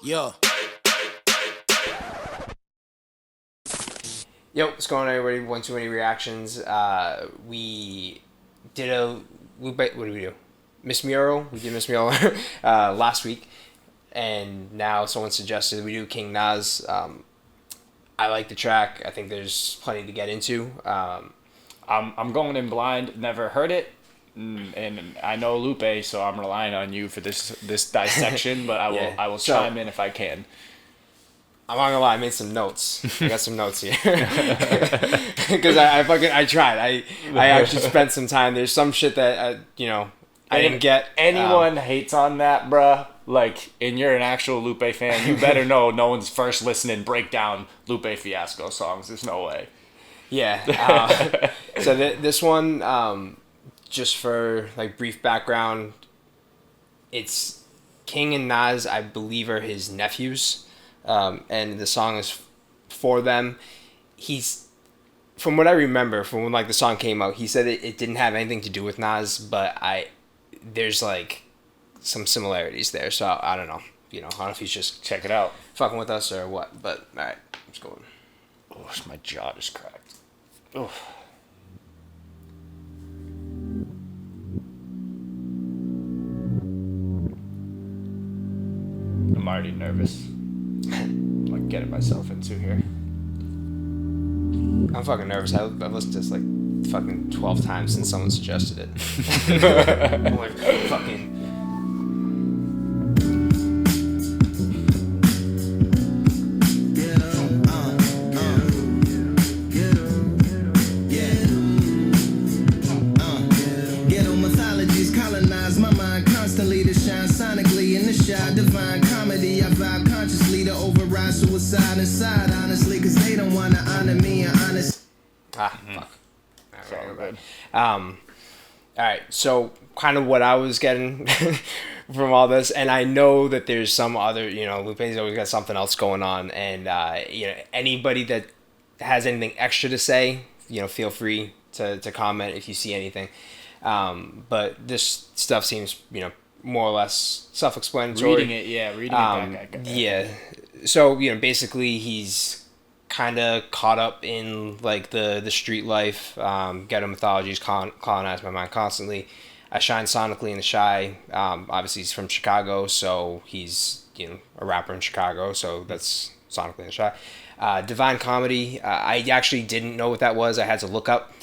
Yo. Yo, what's going on, everybody? One Too Many Reactions. We did a Lupe. What did we do? Miss Mural. We did Miss Mural last week, and now someone suggested we do King Nas. I like the track. I think there's plenty to get into. I'm going in blind. Never heard it, and I know Lupe, so I'm relying on you for this dissection. But Yeah. I will So- chime in if I can. I'm not gonna lie, I made some notes. I got some notes here because I tried. I actually spent some time. There's some shit that I didn't get. Anyone hates on that, bruh. Like, and you're an actual Lupe fan, you better know no one's first listening break down Lupe Fiasco songs. There's no way. Yeah. So this one, just for like brief background, it's King and Nas, I believe, are his nephews, and the song is for them. He's, from what I remember, from when like the song came out, he said it didn't have anything to do with Nas, but there's like some similarities there. So I don't know. I don't know if he's just Check it out. fucking with us or what. But all right, let's go. Oh, my jaw just cracked. Oh. I'm already nervous. I'm like getting myself into here. I'm fucking nervous. I've listened to this like fucking 12 times since someone suggested it. I'm like, fucking. Ghetto mythologies colonize my mind constantly to shine sonically in the shy divine comedy. I vibe consciously to override suicide inside, honestly, cause they don't wanna honor me and honest. Fuck. It's all good. All right, so kind of what I was getting from all this, and I know that there's some other, Lupe's always got something else going on, and anybody that has anything extra to say, feel free to comment if you see anything. But this stuff seems, more or less self-explanatory. Reading it back. Yeah. So, basically he's kind of caught up in like the street life. Ghetto mythologies colonize my mind constantly. I shine sonically in the shy. Obviously he's from Chicago, so he's a rapper in Chicago, so that's sonically in the shy. Divine Comedy. I actually didn't know what that was. I had to look up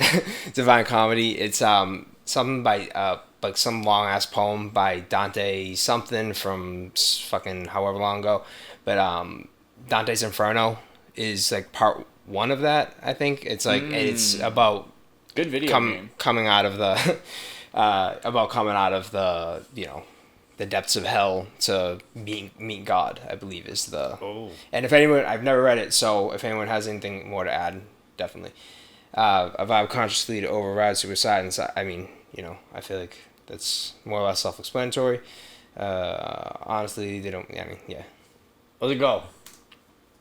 Divine Comedy. It's something by like some long ass poem by Dante something from fucking however long ago, but Dante's Inferno is like part one of that. I think it's like it's about Good video game. coming out of the about coming out of the the depths of hell to meet God, I believe is the. Oh. And if anyone, I've never read it, so if anyone has anything more to add, definitely. A vibe consciously to override suicide, and I mean, I feel like that's more or less self-explanatory. Honestly, they don't. I mean, yeah. Let's go.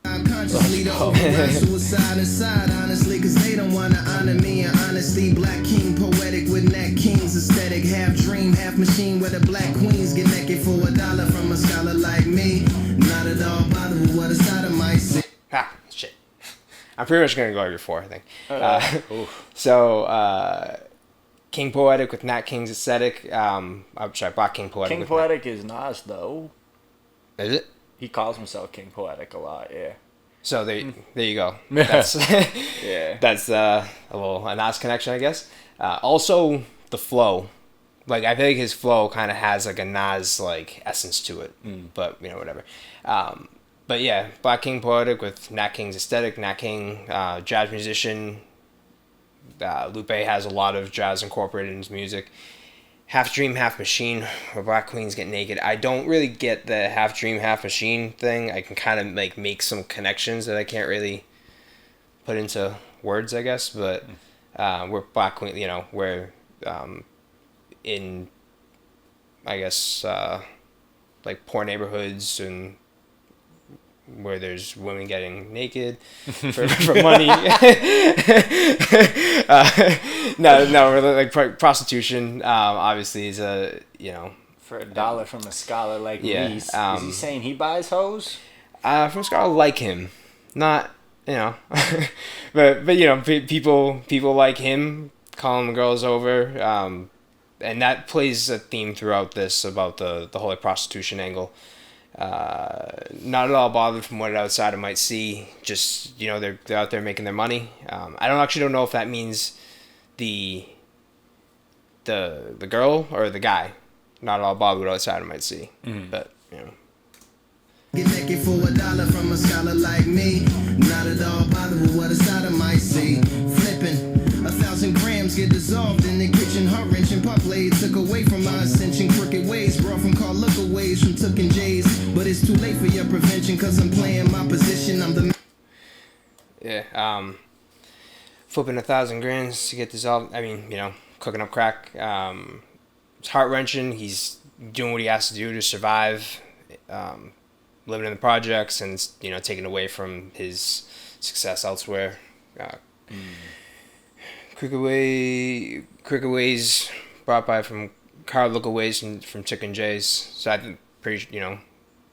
Consciously to override suicide inside, honestly, cause they don't wanna honor me and honesty. Black king, poetic with Nat King's aesthetic. Half dream, half machine, where the black queens get naked for $1 from a scholar like me. Not at all bothered with what a sodomite say. Shit. I'm pretty much gonna go over 4, I think. So, King Poetic with Nat King's aesthetic. I'm sorry, Black King Poetic. King with Poetic is Nas, though. Is it? He calls himself King Poetic a lot, yeah. So there you go. That's Yeah. that's a Nas connection, I guess. Also, the flow. Like, I feel like his flow kind of has like a Nas like essence to it, but whatever. But yeah, Black King Poetic with Nat King's aesthetic. Nat King, jazz musician. Lupe has a lot of jazz incorporated in his music. Half dream, half machine, where black queens get naked. I don't really get the half dream, half machine thing. I can kind of like make some connections that I can't really put into words, I guess. But we're black queen, we're in, I guess, like poor neighborhoods and where there's women getting naked for money. No, like prostitution obviously is a For $1 from a scholar like Yeah, me, is he saying he buys hoes? From a scholar like him, not but people like him calling girls over, and that plays a theme throughout this about the whole like, prostitution angle. Not at all bothered from what an outsider might see. Just they're out there making their money. I don't know if that means the girl or the guy. Not at all bothered what an outsider might see, but Get naked for $1 from a scholar like me. Not at all bothered with what a side might see. Flipping 1,000 grams get dissolved in the kitchen. Heart wrenching pop blade took away from my ascension. Crooked ways brought from car lookaways from Took and J's. But it's too late for your prevention, cause I'm playing my position. I'm the flipping 1,000 grams to get dissolved. I mean, cooking up crack. It's heart wrenching. He's doing what he has to do to survive. Living in the projects and taken away from his success elsewhere. Crooked ways brought by from car lookaways from Took and J's. So I think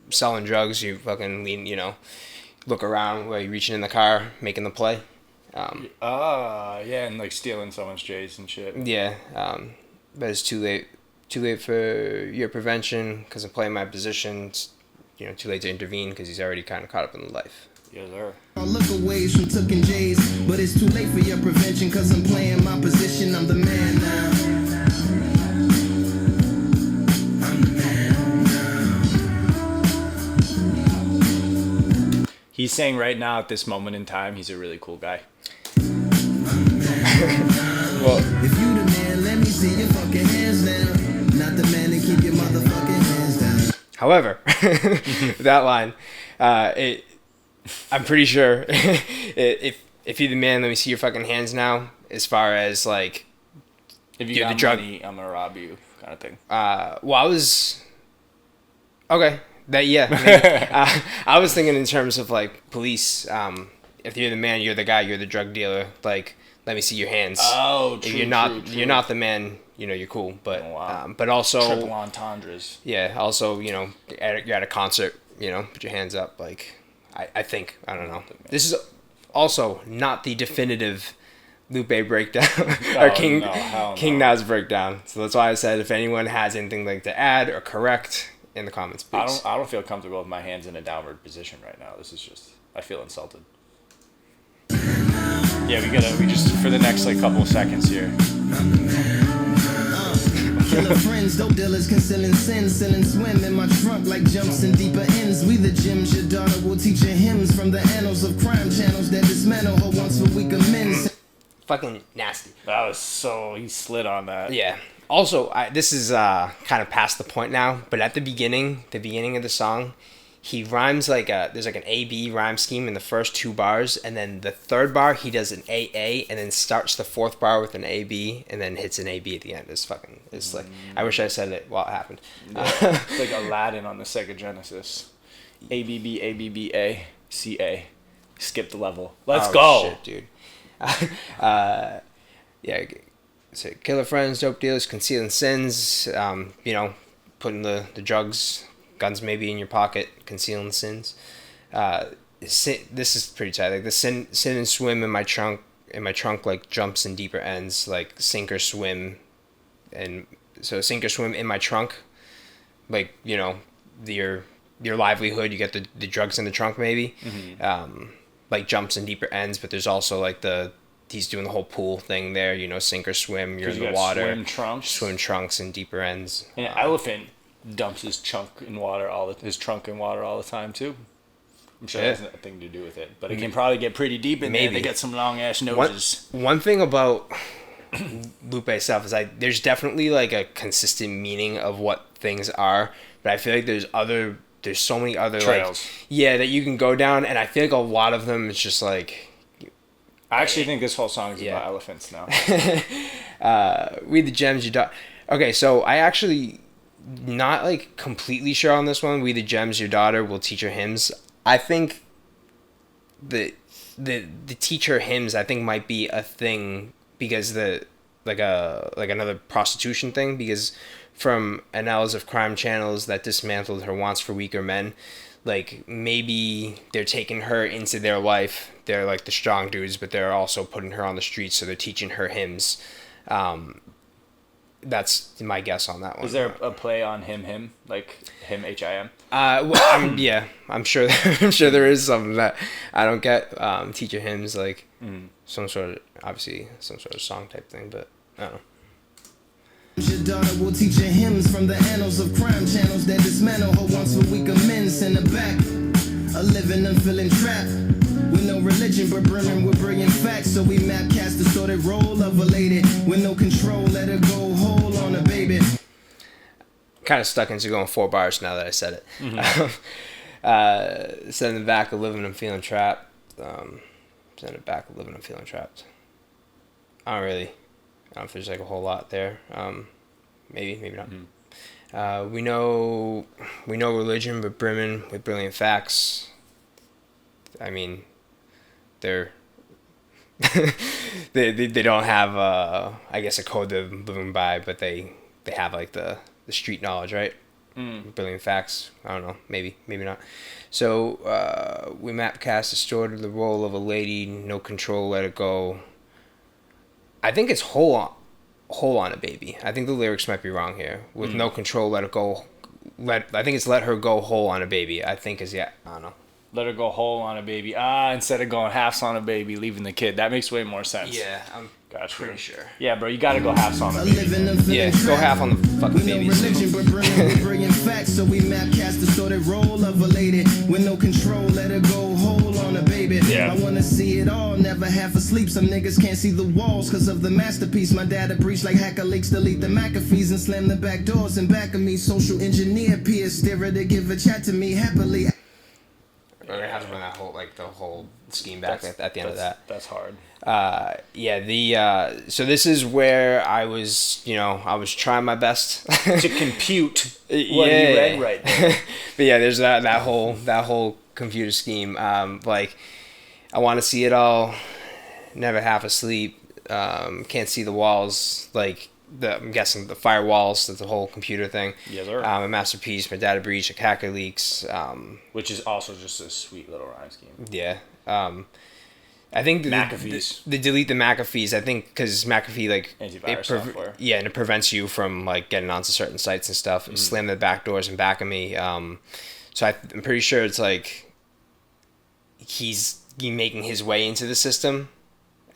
selling drugs, you fucking lean, look around while you're reaching in the car, making the play. Yeah, and like stealing someone's J's and shit. Yeah, but it's too late for your prevention because I'm playing my position. It's, too late to intervene because he's already kind of caught up in life. Yes, sir. lookaways from Took and J's. But it's too late for your prevention, cause I'm playing my position. I'm the man now. He's saying right now at this moment in time, he's a really cool guy. Well, If you the man, let me see your fucking hands now. Not the man to keep your motherfucking hands down. however, that line, I'm pretty sure if you're the man, let me see your fucking hands now. As far as like, If you Dude, got the drug- money, I'm gonna rob you, kind of thing. I was okay. That yeah, maybe. I was thinking in terms of like police. If you're the man, you're the guy, you're the drug dealer. Like, let me see your hands. Oh, If you're not, you're not the man. You're cool. But Oh, wow. but also Triple entendres. yeah. Also, you're at a concert. Put your hands up. Like, I think I don't know. This is also not the definitive Lupe breakdown or Oh, no, hell King no. Nas breakdown. So that's why I said if anyone has anything like to add or correct in the comments, please. I don't feel comfortable with my hands in a downward position right now. This is just, I feel insulted. Yeah, we just for the next like couple of seconds here. Killer friends, dope dealers, concealing sins, selling swim in my trunk like jumps in deeper ends. We the gems, your daughter will teach her hymns from the annals of crime channels that dismantle her once for weaker men. Fucking nasty. That was so, he slid on that. Yeah. Also, this is kind of past the point now, but at the beginning of the song, he rhymes like there's like an A-B rhyme scheme in the first two bars, and then the third bar he does an A-A, and then starts the fourth bar with an A-B, and then hits an A-B at the end. It's like, I wish I said it while it happened. It's like Aladdin on the Sega Genesis. ABB, ABBA, CA. Skip the level. Let's go. Shit, dude. Yeah. So killer friends, dope dealers, concealing sins. Putting the drugs, guns maybe in your pocket, concealing sins. This is pretty tight. Like the sin and swim in my trunk. Like jumps in deeper ends, like sink or swim, and so sink or swim in my trunk. Like your livelihood. You get the drugs in the trunk maybe. Mm-hmm. Like jumps in deeper ends, but there's also like he's doing the whole pool thing there, sink or swim, you're in the water. Swim trunks and deeper ends. And an elephant dumps his trunk in water all the time too. I'm sure that has nothing to do with it, but it can probably get pretty deep in there. They get some long ass noses. One thing about Lupe stuff is there's definitely like a consistent meaning of what things are, but I feel like there's so many other trails. That you can go down, and I feel like a lot of them it's just like. I actually think this whole song is about elephants now. We the gems you daughter. Okay, so I actually not like completely sure on this one. We the gems your daughter will teach her hymns. I think the teach her hymns I think might be a thing because the like another prostitution thing, because from analysis of crime channels that dismantled her wants for weaker men, like maybe they're taking her into their life. They're like the strong dudes, but they're also putting her on the streets, so they're teaching her hymns. That's my guess on that one. Is there a play on him, like him, HIM? Yeah, I'm sure. I'm sure there is something that I don't get. Teacher hymns, like some sort of song type thing, but I don't know. Your daughter will teach her hymns from the annals of crime channels that dismantle her wants for weaker men. Send her back, a living and feeling trapped with no religion but brimming with brilliant facts. So we map cast the distorted role of a lady with no control. Let her go whole on a baby. Kind of stuck into going 4 bars now that I said it. Send it back, a living and feeling trapped. Send it back, a living and feeling trapped. I don't know if there's like a whole lot there. Maybe not. We know religion, but brimming with brilliant facts. I mean, they're they don't have I guess a code they're living by, but they have like the street knowledge, right? Brilliant facts. I don't know. Maybe not. So we map cast distorted the role of a lady, no control, let it go. I think it's whole on a baby. I think the lyrics might be wrong here. With no control, let it go. I think it's let her go whole on a baby. I think is I don't know. Let her go whole on a baby. Instead of going halves on a baby, leaving the kid. That makes way more sense. Yeah, I'm gotcha. pretty sure. Yeah, bro, you gotta go halves on a baby. Yeah, go half on the fucking baby. Religion, but brimming with brilliant facts. So we map cast the distorted role of a lady with no control. Let her go whole on a baby. Yeah. I wanna see it all, never half asleep. Some niggas can't see the walls cause of the masterpiece. My dad a preach like hacker leaks, delete the McAfees and slam the back doors in back of me. Social engineer peer stare to give a chat to me happily. We're gonna have to run that whole scheme back at the end of that. That's hard. So this is where I was trying my best To compute what you read right there. But yeah, there's that whole computer scheme. Like, I want to see it all, never half asleep. Can't see the walls. Like, I'm guessing the firewalls, that's the whole computer thing. Yes, sir. A masterpiece, my data breach, a hacker leaks. Which is also just a sweet little rhyme scheme. Yeah. I think McAfee's. They delete the McAfee's. I think because McAfee antivirus software. Yeah, and it prevents you from like getting onto certain sites and stuff. Slam the back doors in back of me. So I'm pretty sure it's like he's making his way into the system.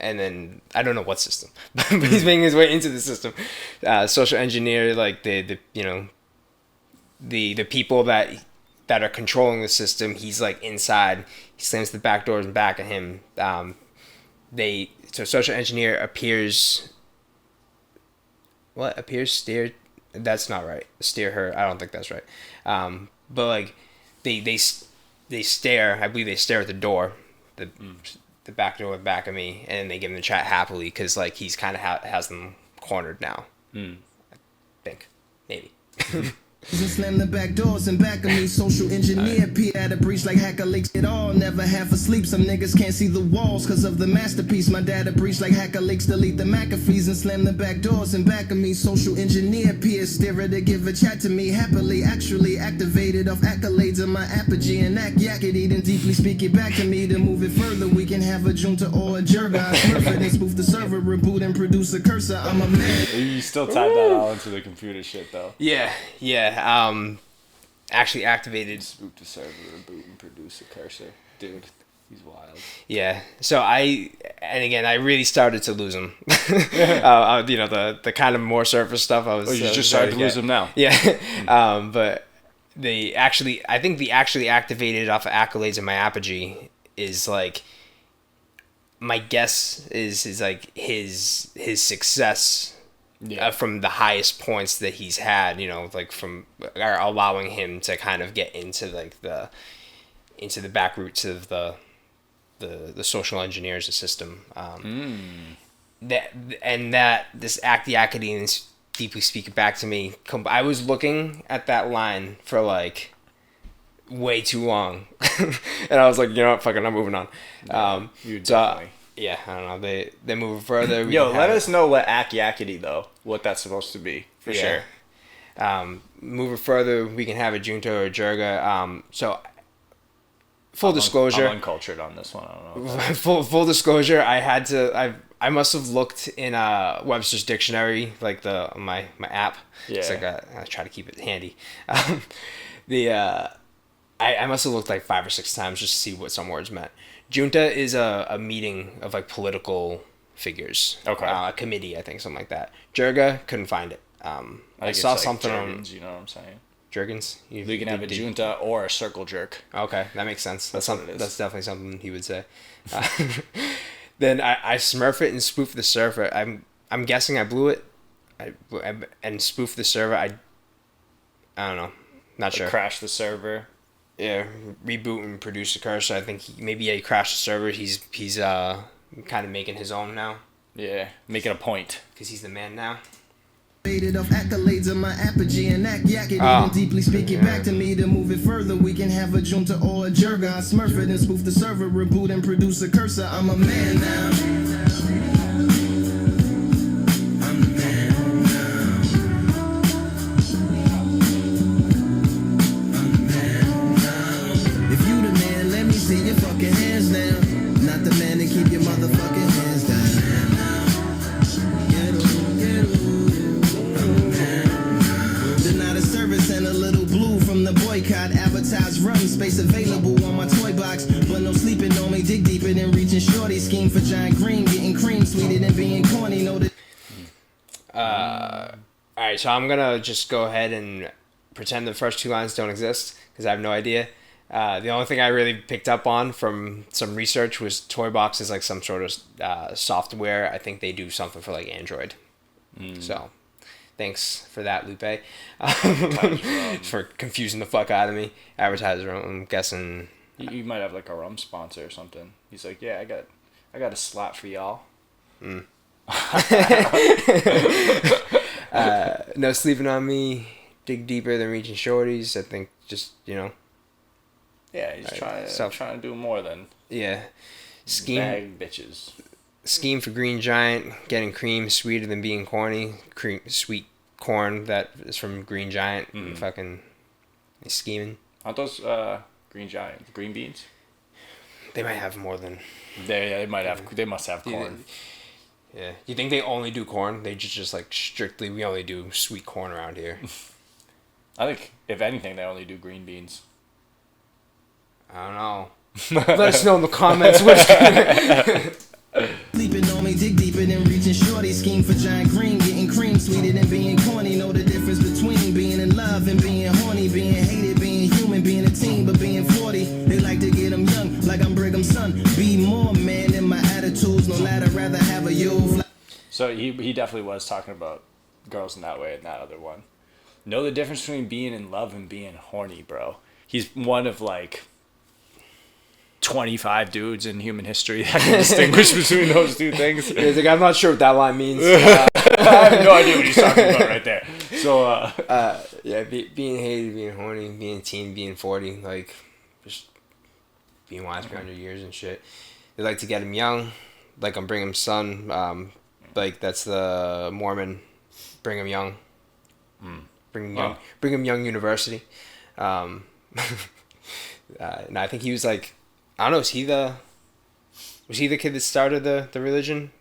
And then I don't know what system, but he's making his way into the system. Social engineer, like the people that are controlling the system. He's like inside. He slams the back doors in back of him. So social engineer appears. What appears steer? That's not right. Steer her. I don't think that's right. But like they stare. I believe they stare at the door. The back door back of me, and they give him the chat happily because like he's kind of has them cornered now. I think maybe. And slam the back doors in back of me. Social engineer P at a breach like hacker leaks it all, never half asleep. Some niggas can't see the walls cause of the masterpiece. My dad a breach like hacker leaks, delete the McAfee's and slam the back doors in back of me. Social engineer P stare to give a chat to me happily. Actually activated off accolades of my apogee and act yakety, then deeply speak it back to me. To move it further, we can have a junta or a jerga. I smurf it and spoof the server, reboot and produce a cursor. I'm a man. You still tied that all into the computer shit though. Yeah. Actually activated. Spook the server, reboot, and produce a cursor. Dude, he's wild. Yeah. So I really started to lose him. The kind of more surface stuff I was. Oh, you just started to lose him now. Yeah. But I think the actually activated off of accolades in my apogee is like. My guess is like his success. Yeah. From the highest points that he's had, like are allowing him to kind of get into like into the back roots of the social engineers system. This academians deeply speak back to me. I was looking at that line for like way too long, and I was like, you know what, fucking, I'm moving on. You definitely. Yeah, I don't know. They move further. Yo, let us know what Ak-Yakety, though. What that's supposed to be, for sure. Move it further, we can have a junta or a jirga. So, full disclosure. I'm uncultured on this one. I don't know. Full disclosure. I must have looked in Webster's dictionary, like my app. Yeah. It's like I try to keep it handy. I must have looked like 5 or 6 times just to see what some words meant. Junta is a meeting of like political figures. Okay. A committee, I think, something like that. Jirga, couldn't find it. I saw like something Jergens, on you know what I'm saying? Jergens. You can have a junta or a circle jerk. Okay, that makes sense. That's what it is. That's definitely something he would say. Then I smurf it and spoof the server. I'm guessing I blew it. And spoof the server. I don't know. Not sure. Crash the server. Yeah, reboot and produce a cursor. I think maybe he crashed the server. He's kind of making his own now. Yeah, making a point. Because he's the man now. Faded off accolades of my apogee and Ak-Yakety. And deeply speak it back to me to move it further. We can have a junta or a jirga. I smurf it and spoof the server, reboot and produce a cursor. I'm a man now. I'm the man now. I'm the man now. If you the man, let me see your fucking hands now. Not the man to keep your motherfucking hands down. And a little blue from the boycott. Advertise run space available on my toy box. But no sleeping on me. Dig deeper than reaching shorty. Scheme for giant green. Getting cream sweeter than being corny. Know that. Alright, so I'm gonna just go ahead and pretend the first 2 lines don't exist because I have no idea. The only thing I really picked up on from some research was Toybox is like some sort of software. I think they do something for like Android. So thanks for that, Lupe. For confusing the fuck out of me. Advertiser, I'm guessing. You might have like a rum sponsor or something. He's like, yeah, I got a slot for y'all. No sleeping on me. Dig deeper than reaching shorties. I think just, Yeah, he's trying to do more than scheme bag bitches. Scheme for green giant, getting cream sweeter than being corny. Sweet corn that is from Green Giant. Fucking scheming. Aren't those green beans? They might have more than. They might have. They must have corn. Yeah. You think they only do corn? They just like strictly. We only do sweet corn around here. I think if anything, they only do green beans. I don't know. Let us know in the comments. Sleeping on me, dig deeper than reaching shorty. Scheme for giant green, getting cream sweeter than being corny. Know the difference between being in love and being horny. Being hated, being human, being a teen, but being 40. They like to get them young, like I'm Brigham's son. Be more man in my attitudes, no ladder, rather have a youth. So he definitely was talking about girls in that way in that other one. Know the difference between being in love and being horny, bro. He's one of like 25 dudes in human history that can distinguish between those two things. He's like, I'm not sure what that line means. I have no idea what he's talking about right there. So, being hated, being horny, being teen, being 40, like, just being wise behind your years and shit. They like to get him young, like on Brigham's son. Like, that's the Mormon Brigham Young. Brigham Young University. And I think he was like, I don't know, was he the kid that started the religion?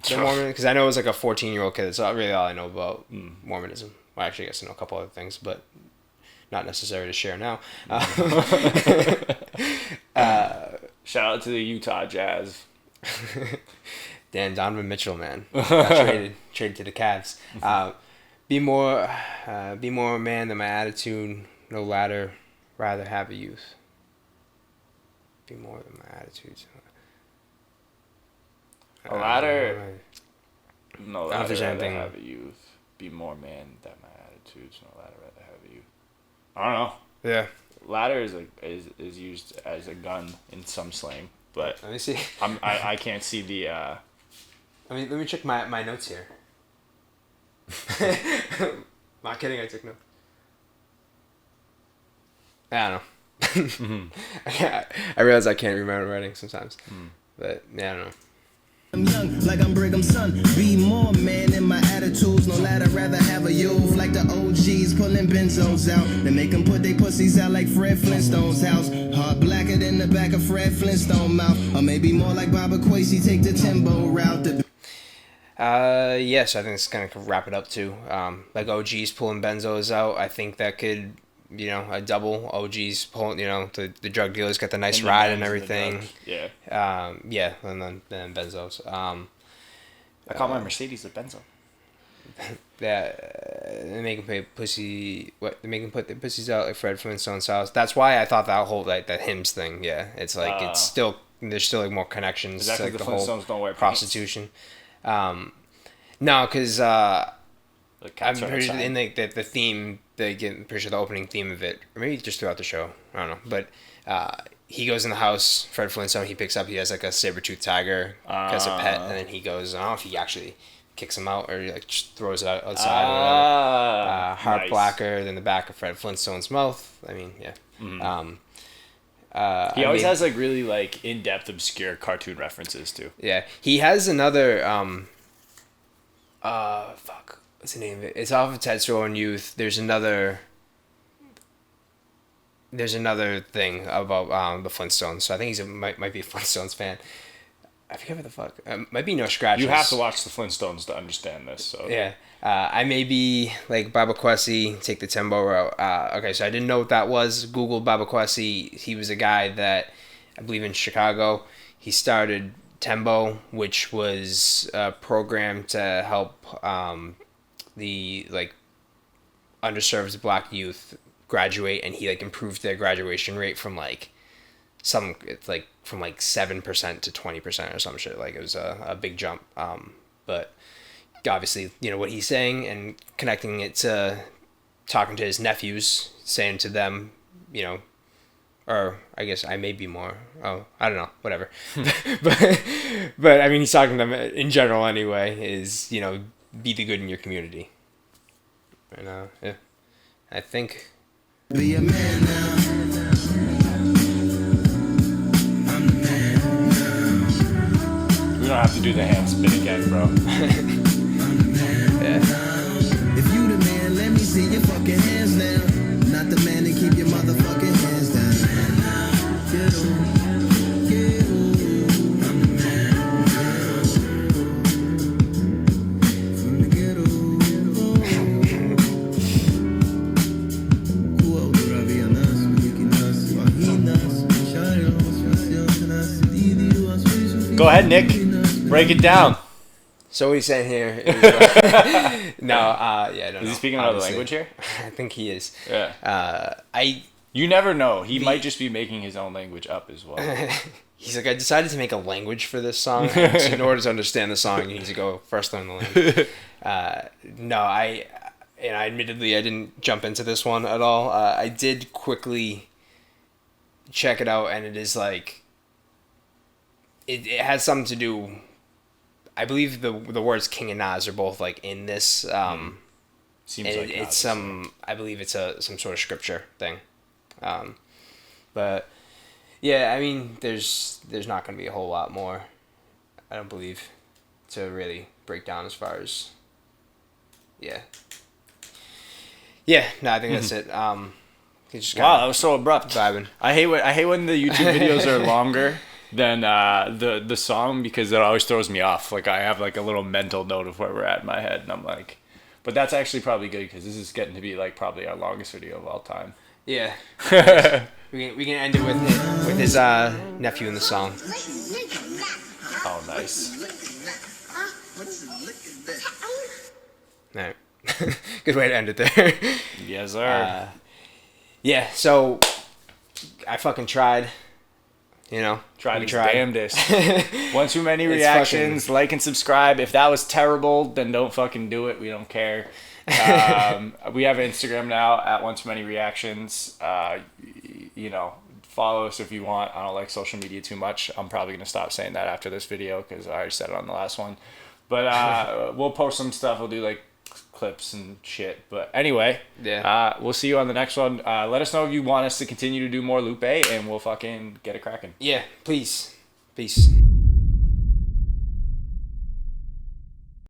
The Mormon? Because I know it was like a 14-year-old kid. That's really all I know about Mormonism. Well, actually, I guess I know a couple other things, but not necessary to share now. Shout out to the Utah Jazz. Dan Donovan Mitchell, man. Traded to the Cavs. Be more man than my attitude. No ladder, rather have a youth. Be more than my attitudes. A ladder. No I don't know if ladder, there's rather anything. have a youth. Be more man than my attitudes. No ladder, rather have a youth. I don't know. Yeah. Ladder is used as a gun in some slang, but Let me see. I can't see the. Let me check my notes here. Not kidding, I took notes. I don't know. I realize I can't remember writing sometimes. But, yeah, I don't know. I'm young, like I'm Brigham's son. Be more man in my attitudes. No lad, I'd rather have a youth like the OGs pulling benzos out. They make them put their pussies out like Fred Flintstone's house. Heart blacker than the back of Fred Flintstone mouth. Or maybe more like Baba Quasi, take the Timbo route. Yes, I think it's gonna wrap it up too. Like OGs pulling benzos out. I think that could, a double OGs pulling, the drug dealers get the nice ride and everything. Yeah. Yeah, and then benzos. I call my Mercedes a benzo. They make them pay pussy. What they make them put their pussies out like Fred Flintstone's house. That's why I thought that whole that hymns thing. Yeah, it's like it's still there's still like more connections. Is that to like the the Flintstones whole don't wear prostitution. No, because I'm pretty sure in the theme, pretty sure the opening theme of it, or maybe just throughout the show, I don't know. But he goes in the house, Fred Flintstone, he has like a saber-toothed tiger as a pet, and then he goes, I don't know if he actually kicks him out or like just throws it outside or whatever. Heart nice. Blacker than the back of Fred Flintstone's mouth. I mean, yeah. Mm-hmm. He always has like really like in-depth, obscure cartoon references too. Yeah, he has another. Fuck, what's the name of it? It's off of Tetsuo and Youth. There's another thing about the Flintstones. So I think might be a Flintstones fan. I forget what the fuck. Might be No Scratches. You have to watch the Flintstones to understand this. So yeah, I may be like Baba Quasi, take the Tembo route. Okay, so I didn't know what that was. Google Baba Quasi. He was a guy that I believe in Chicago. He started Tembo, which was a program to help the like underserved black youth graduate, and he like improved their graduation rate from like 7% to 20% or some shit. Like it was a big jump. But obviously, what he's saying and connecting it to talking to his nephews, saying to them, or I guess I may be more. Oh, I don't know. Whatever. but I mean, he's talking to them in general anyway. Is be the good in your community. And yeah, I think. Be a man now. I'm the man now. We don't have to do the hand spin again, bro. I'm the man now. If you the man, let me see your fucking hands now. Not the man to keep your motherfucking hands down. Get on. I'm the man now. From the ghetto. Go ahead, Nick. Break it down. So what he's saying here is, no, yeah, I don't know. Is he speaking another language here? I think he is. Yeah. I You never know. He might just be making his own language up as well. He's like, I decided to make a language for this song. So in order to understand the song, you need to go first learn the language. No, I admittedly I didn't jump into this one at all. I did quickly check it out, and it is like it has something to do. I believe the words King and Nas are both like in this. Seems and like it's some. I believe it's some sort of scripture thing. But yeah, I mean, there's not going to be a whole lot more, I don't believe, to really break down as far as. Yeah. Yeah. No, I think that's it. Wow, that was so abrupt. Vibing. I hate when the YouTube videos are longer than the song, because it always throws me off. Like I have like a little mental note of where we're at in my head, and I'm like, but that's actually probably good because this is getting to be like probably our longest video of all time. Yeah. we can end it with his nephew in the song. Oh, nice. All right. Good way to end it there. Yes, sir. Yeah, so I fucking tried. Tried his damnedest. One too many reactions. Like and subscribe. If that was terrible, then don't fucking do it. We don't care. We have Instagram now at One Too Many Reactions. Follow us if you want. I don't like social media too much. I'm probably gonna stop saying that after this video because I already said it on the last one. But we'll post some stuff. We'll do like clips and shit. But anyway, yeah. We'll see you on the next one. Let us know if you want us to continue to do more Lupe, and we'll fucking get it cracking. Yeah, please. Peace.